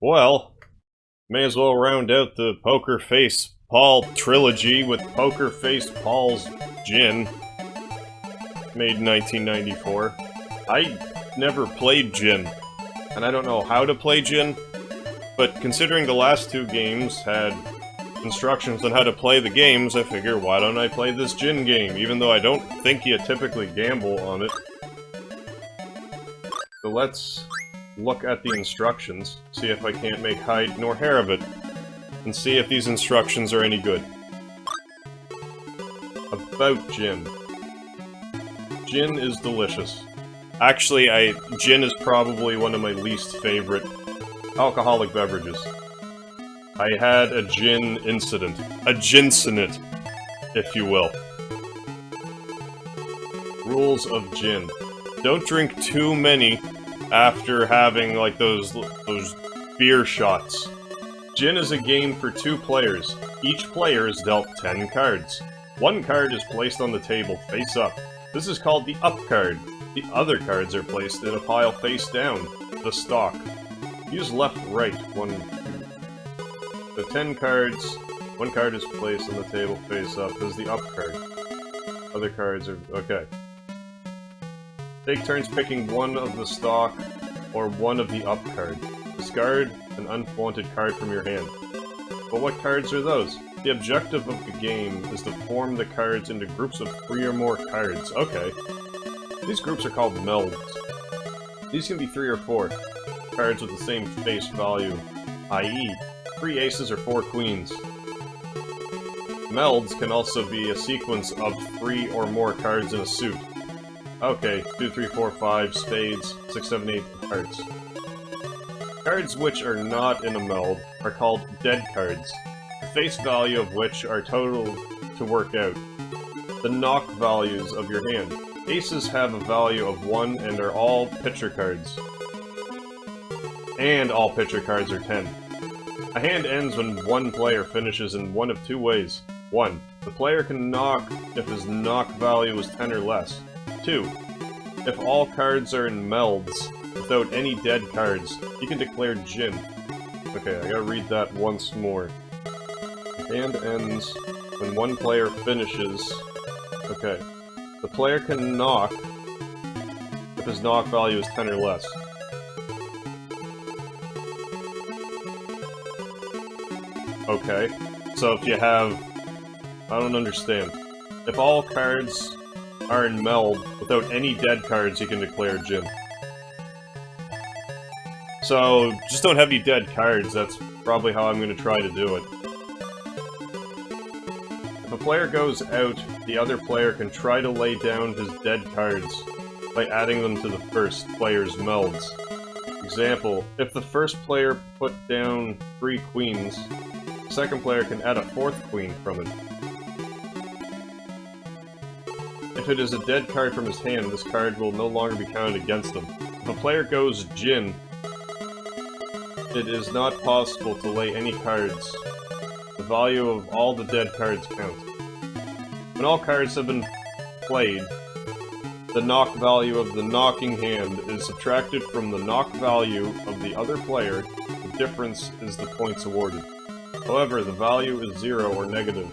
Well, may as well round out the Poker Face Paul trilogy with Poker Face Paul's Gin, made in 1994. I never played Gin, and I don't know how to play Gin, but considering the last two games had instructions on how to play the games, I figure, why don't I play this Gin game, even though I don't think you typically gamble on it. So let's look at the instructions, see if I can't make hide nor hair of it, and see if these instructions are any good. About Gin. Gin is delicious. Actually, gin is probably one of my least favorite alcoholic beverages. I had a gin incident. A gincident, if you will. Rules of gin. Don't drink too many after having, like, those beer shots. Gin is a game for 2 players. Each player is dealt 10 cards. 1 card is placed on the table face up. This is called the up card. The other cards are placed in a pile face down, the stock. Use left-right when the 10 cards, 1 card is placed on the table face up. This is the up card. Other cards are... okay. Take turns picking one of the stock or one of the up card. Discard an unwanted card from your hand. But what cards are those? The objective of the game is to form the cards into groups of 3 or more cards. Okay. These groups are called melds. These can be 3 or 4 cards with the same face value, i.e., 3 aces or 4 queens. Melds can also be a sequence of 3 or more cards in a suit. Okay, 2, 3, 4, 5, spades, 6, 7, 8, hearts. Cards which are not in a meld are called dead cards, the face value of which are total to work out. The knock values of your hand. Aces have a value of 1 and are all picture cards. And all picture cards are 10. A hand ends when one player finishes in one of 2 ways. 1. The player can knock if his knock value is 10 or less. 2. If all cards are in melds, without any dead cards, you can declare Gin. Okay, I gotta read that once more. The hand ends when one player finishes... okay. The player can knock if his knock value is 10 or less. Okay, so if you have... I don't understand. If all cards are in meld, without any dead cards, you can declare Gin. So, just don't have any dead cards, that's probably how I'm going to try to do it. If a player goes out, the other player can try to lay down his dead cards by adding them to the first player's melds. Example, if the first player put down 3 queens, the second player can add a 4th queen from it. If it is a dead card from his hand, this card will no longer be counted against him. If a player goes Gin, it is not possible to lay any cards. The value of all the dead cards count. When all cards have been played, the knock value of the knocking hand is subtracted from the knock value of the other player. The difference is the points awarded. However, the value is 0 or negative.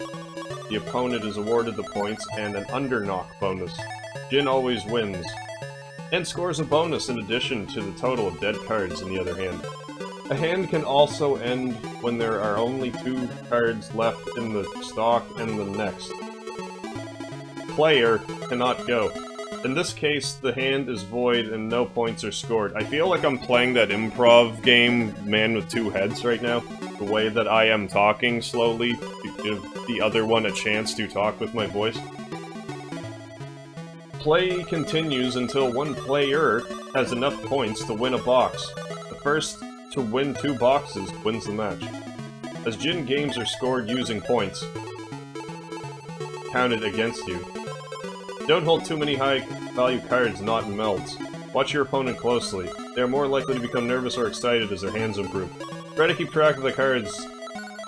The opponent is awarded the points and an under-knock bonus. Gin always wins, and scores a bonus in addition to the total of dead cards in the other hand. A hand can also end when there are only 2 cards left in the stock and the next player cannot go. In this case, the hand is void and no points are scored. I feel like I'm playing that improv game, Man with 2 Heads, right now. The way that I am talking slowly to give the other one a chance to talk with my voice. Play continues until one player has enough points to win a box. The first to win 2 boxes wins the match. As Gin games are scored using points counted against you. Don't hold too many high-value cards not in melds. Watch your opponent closely. They are more likely to become nervous or excited as their hands improve. Try to keep track of the cards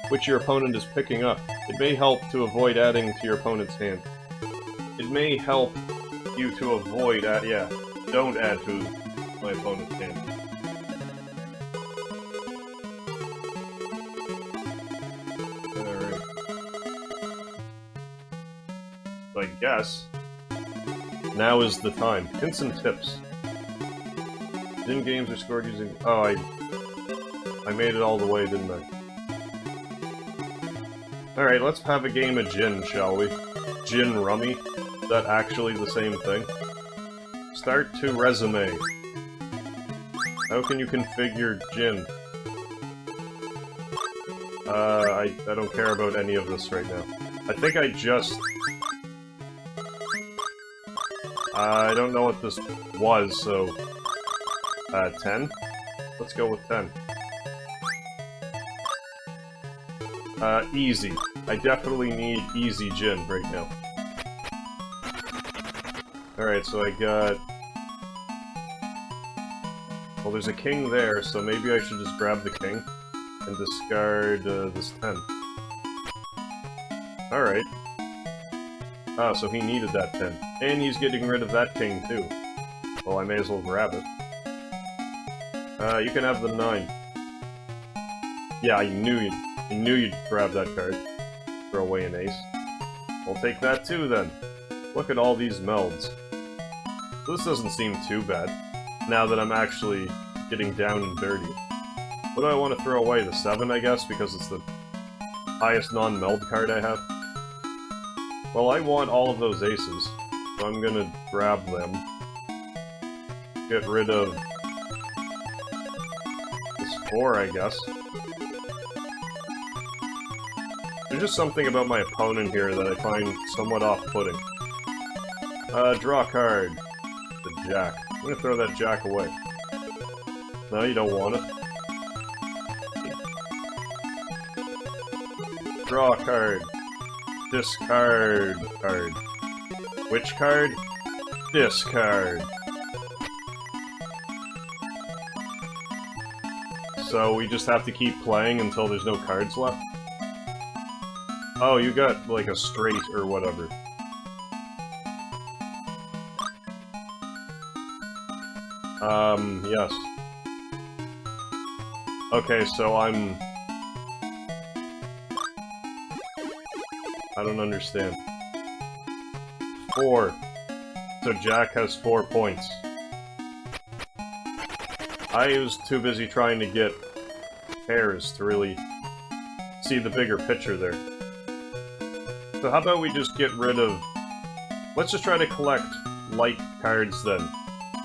which your opponent is picking up. It may help to avoid adding to your opponent's hand. It may help you to avoid... don't add to my opponent's hand. I guess now is the time. Hints and tips. Djinn games are scored using... Oh, I made it all the way, didn't I? Alright, let's have a game of Djinn, shall we? Djinn Rummy? Is that actually the same thing? Start to resume. How can you configure Djinn? I don't care about any of this right now. I think I just... I don't know what this was, so... 10? Let's go with 10. Easy. I definitely need easy Djinn right now. Alright, so I got... Well, there's a king there, so maybe I should just grab the king and discard this 10. Alright. Ah, so he needed that 10. And he's getting rid of that king, too. Well, I may as well grab it. You can have the 9. Yeah, I knew you'd grab that card. Throw away an ace. We'll take that too, then. Look at all these melds. This doesn't seem too bad, now that I'm actually getting down and dirty. What do I want to throw away? The 7, I guess, because it's the highest non-meld card I have? Well, I want all of those aces, so I'm gonna grab them. Get rid of this 4, I guess. There's just something about my opponent here that I find somewhat off-putting. Draw card. The jack. I'm gonna throw that jack away. No, you don't want it. Draw card. Discard card. Which card? Discard. So we just have to keep playing until there's no cards left? Oh, you got, like, a straight or whatever. Yes. Okay, so I'm... I don't understand. 4. So Jack has 4 points. I was too busy trying to get pairs to really see the bigger picture there. So how about we just get rid of... Let's just try to collect light cards then.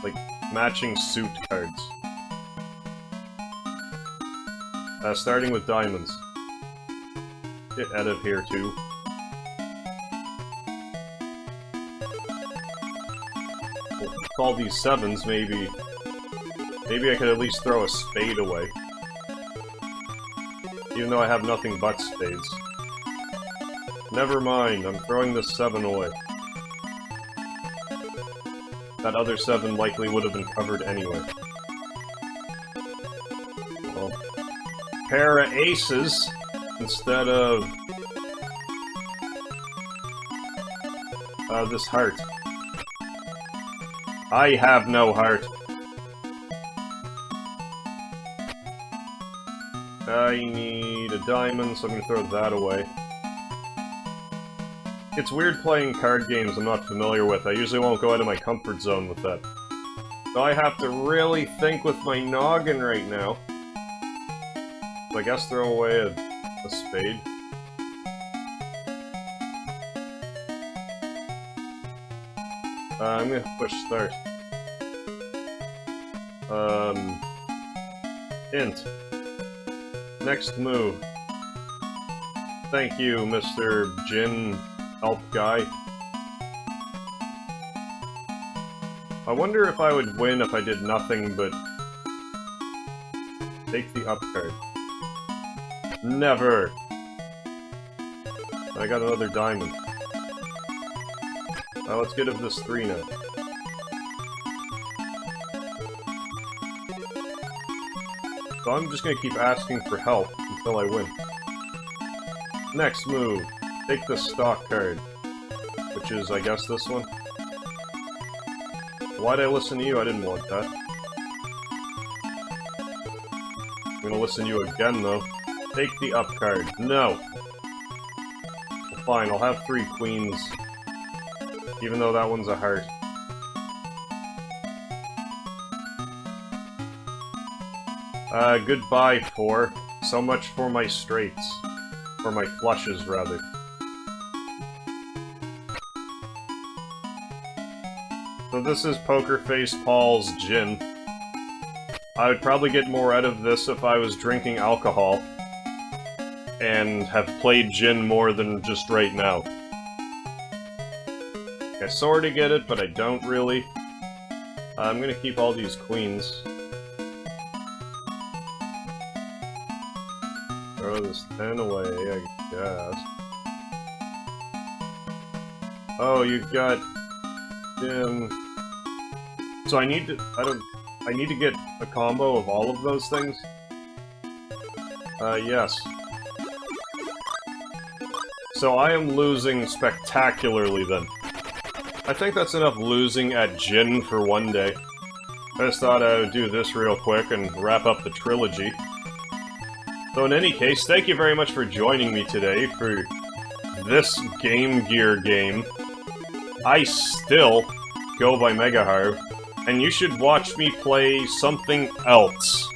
Like, matching suit cards. Starting with diamonds. Get edit here too. We'll call these 7s, maybe... Maybe I could at least throw a spade away. Even though I have nothing but spades. Never mind, I'm throwing this 7 away. That other 7 likely would have been covered anyway. Well, pair of aces instead of this heart. I have no heart. I need a diamond, so I'm gonna throw that away. It's weird playing card games I'm not familiar with. I usually won't go out of my comfort zone with that. So I have to really think with my noggin right now. So I guess throw away a spade. I'm gonna push start. Int. Next move. Thank you, Mr. Djinn Help Guy. I wonder if I would win if I did nothing but take the up card. Never! I got another diamond. Let's get rid of this 3 now. So I'm just gonna keep asking for help until I win. Next move. Take the stock card. Which is, I guess, this one. Why'd I listen to you? I didn't want that. I'm gonna listen to you again, though. Take the up card. No! Well, fine, I'll have 3 queens. Even though that one's a heart. Goodbye, 4. So much for my straights. Or my flushes, rather. So this is Poker Face Paul's gin. I would probably get more out of this if I was drinking alcohol. And have played gin more than just right now. I sorta get it, but I don't really. I'm gonna keep all these queens. Throw this 10 away, I guess. Oh, you've got... So I need to... I need to get a combo of all of those things? Yes. So I am losing spectacularly, then. I think that's enough losing at Jin for one day. I just thought I would do this real quick and wrap up the trilogy. So in any case, thank you very much for joining me today for this Game Gear game. I still go by MegaHarv, and you should watch me play something else.